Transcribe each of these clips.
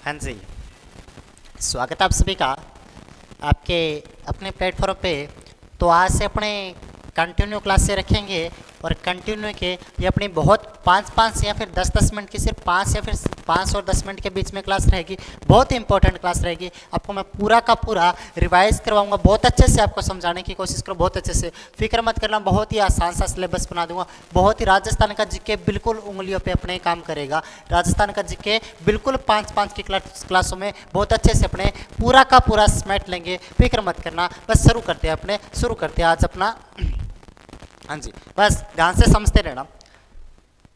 हाँ जी, स्वागत है आप सभी का आपके अपने प्लेटफॉर्म पे। तो आज से अपने कंटिन्यू क्लास से रखेंगे और कंटिन्यू के ये अपनी बहुत 5-5 या फिर 10-10 मिनट की, सिर्फ 5 या फिर 5 और 10 मिनट के बीच में क्लास रहेगी। बहुत ही इंपॉर्टेंट क्लास रहेगी। आपको मैं पूरा का पूरा रिवाइज करवाऊंगा, बहुत अच्छे से आपको समझाने की कोशिश करूँ, बहुत अच्छे से। फिक्र मत करना, बहुत ही आसान सा सिलेबस बना दूंगा। बहुत ही राजस्थान का जीके बिल्कुल उंगलियों पे अपने काम करेगा। राजस्थान का जीके बिल्कुल 5-5 की क्लासों में बहुत अच्छे से अपने पूरा का पूरा समेट लेंगे। फिक्र मत करना, बस शुरू करते हैं आज अपना। हाँ जी, बस ध्यान से समझते रहना।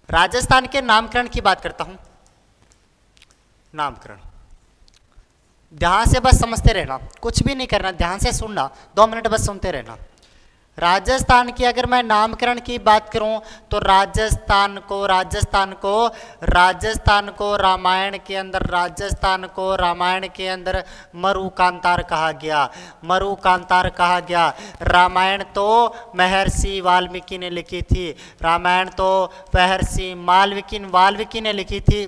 राजस्थान के नामकरण की बात करता हूं। नामकरण ध्यान से बस समझते रहना, कुछ भी नहीं करना, ध्यान से सुनना, 2 मिनट बस सुनते रहना। राजस्थान की अगर मैं नामकरण की बात करूं तो राजस्थान को रामायण के अंदर मरुकांतार कहा गया। रामायण तो महर्षि वाल्मीकि ने लिखी थी। वाल्मीकि ने लिखी थी।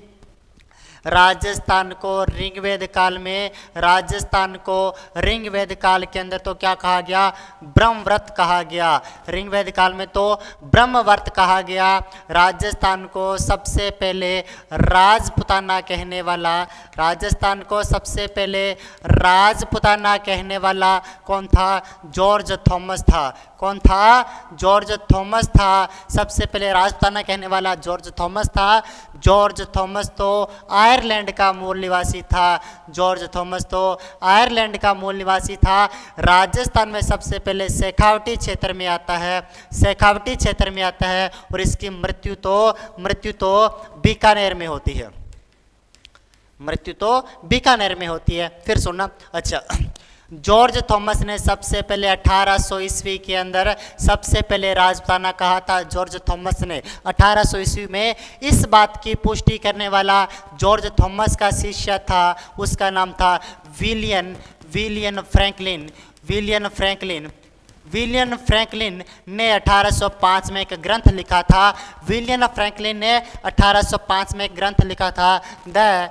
राजस्थान को ऋग्वेद काल के अंदर तो क्या कहा गया? ब्रह्मव्रत कहा गया। ऋग्वेद काल में तो ब्रह्मव्रत कहा गया। राजस्थान को सबसे पहले राजपुताना कहने वाला कौन था? जॉर्ज थॉमस था। कौन था? जॉर्ज थॉमस था। सबसे पहले राजपुताना कहने वाला जॉर्ज थॉमस था। जॉर्ज थॉमस तो आयरलैंड का मूल निवासी था। राजस्थान में सबसे पहले शेखावटी क्षेत्र में आता है और इसकी मृत्यु तो बीकानेर में होती है। फिर सुनना, अच्छा, जॉर्ज थॉमस ने सबसे पहले 1800 ईस्वी के अंदर सबसे पहले राजपुताना कहा था। जॉर्ज थॉमस ने 1800 ईस्वी में इस बात की पुष्टि करने वाला जॉर्ज थॉमस का शिष्य था, उसका नाम था विलियम फ्रैंकलिन ने 1805 में एक ग्रंथ लिखा था। विलियम फ्रैंकलिन ने 1805 में एक ग्रंथ लिखा था, the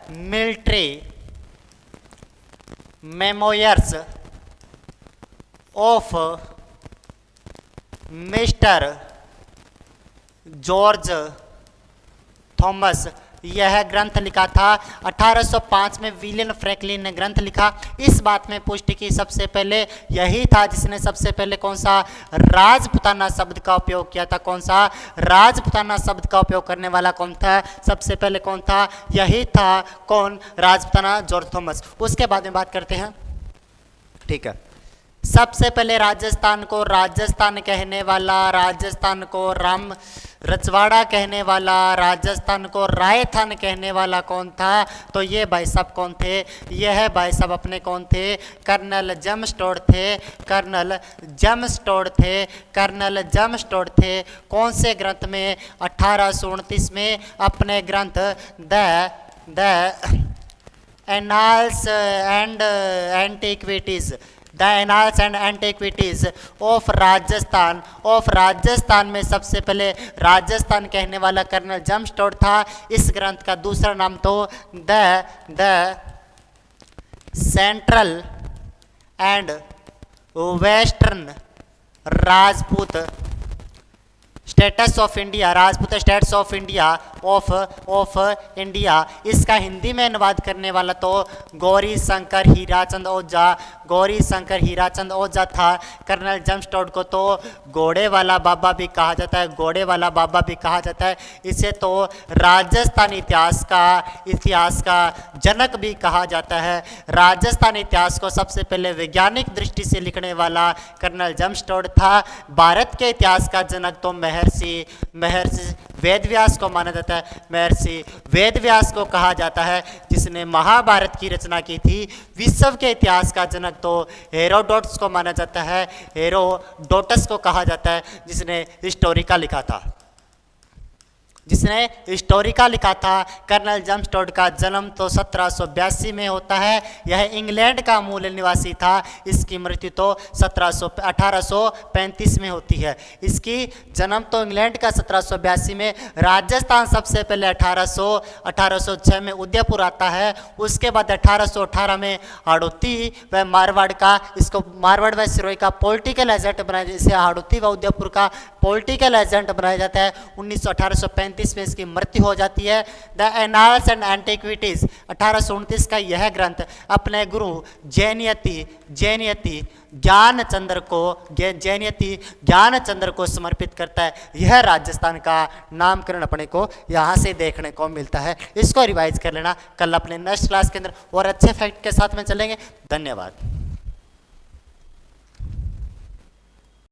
military memoirs of mister George Thomas. यह ग्रंथ लिखा था 1805 में। विलियम फ्रैंकलिन ने ग्रंथ लिखा। इस बात में पुष्टि की सबसे पहले यही था जिसने सबसे पहले कौन सा? राजपुताना शब्द का उपयोग किया था। कौन सा? राजपुताना शब्द का उपयोग करने वाला कौन था? सबसे पहले कौन था? यही था। कौन? Rajputana, George Thomas. उसके बाद में बात करते हैं, ठीक है। सबसे पहले राजस्थान को कहने वाला, राजस्थान को राम रजवाड़ा कहने वाला, राजस्थान को रायथान कहने वाला कौन था? तो ये भाई साहब कौन थे? यह भाई साहब अपने कौन थे? कर्नल जेम्सटोड थे। कौन से ग्रंथ में? 1829 में अपने ग्रंथ the annals and antiquities of Rajasthan में सबसे पहले राजस्थान कहने वाला कर्नल जेम्सटोड था। इस ग्रंथ का दूसरा नाम तो the central and western Rajput states of India. इसका हिंदी में अनुवाद करने वाला तो गौरी शंकर हीराचंद ओझा था। कर्नल जेम्सटोड को तो घोड़े वाला बाबा भी कहा जाता है। इसे तो राजस्थान इतिहास का जनक भी कहा जाता है। राजस्थान इतिहास को सबसे पहले वैज्ञानिक दृष्टि से लिखने वाला कर्नल जेम्सटोड था। भारत के इतिहास का जनक तो महर्षि वेदव्यास को माना जाता है। महर्षि वेदव्यास को कहा जाता है जिसने महाभारत की रचना की थी। विश्व के इतिहास का जनक तो हेरोडोटस को माना जाता है। हेरोडोटस को कहा जाता है जिसने हिस्टोरिका लिखा था। जिसने हिस्टोरी का लिखा था। कर्नल जेम्स टोड का जन्म तो 1782 में होता है। यह इंग्लैंड का मूल निवासी था। इसकी मृत्यु तो 1835 में होती है। इसकी जन्म तो इंग्लैंड का 1782 में, राजस्थान सबसे पहले 1806 में उदयपुर आता है। उसके बाद 1818 में हाड़ौती व मारवाड़ का, इसको मारवाड़ व सिरोही का पॉलिटिकल एजेंट बनाया, जिसे हाड़ौती व उदयपुर का पॉलिटिकल एजेंट बनाया जाता है। 1835 में इसकी मृत्यु हो जाती है। द एनाल्स एंड एंटिक्विटीज 1829 का यह ग्रंथ अपने गुरु जैनयति ज्ञानचंद्र को समर्पित करता है। यह राजस्थान का नामकरण अपने को यहाँ से देखने को मिलता है। इसको रिवाइज कर लेना। कल अपने नेक्स्ट क्लास के अंदर और अच्छे फैक्ट के साथ में चलेंगे। धन्यवाद।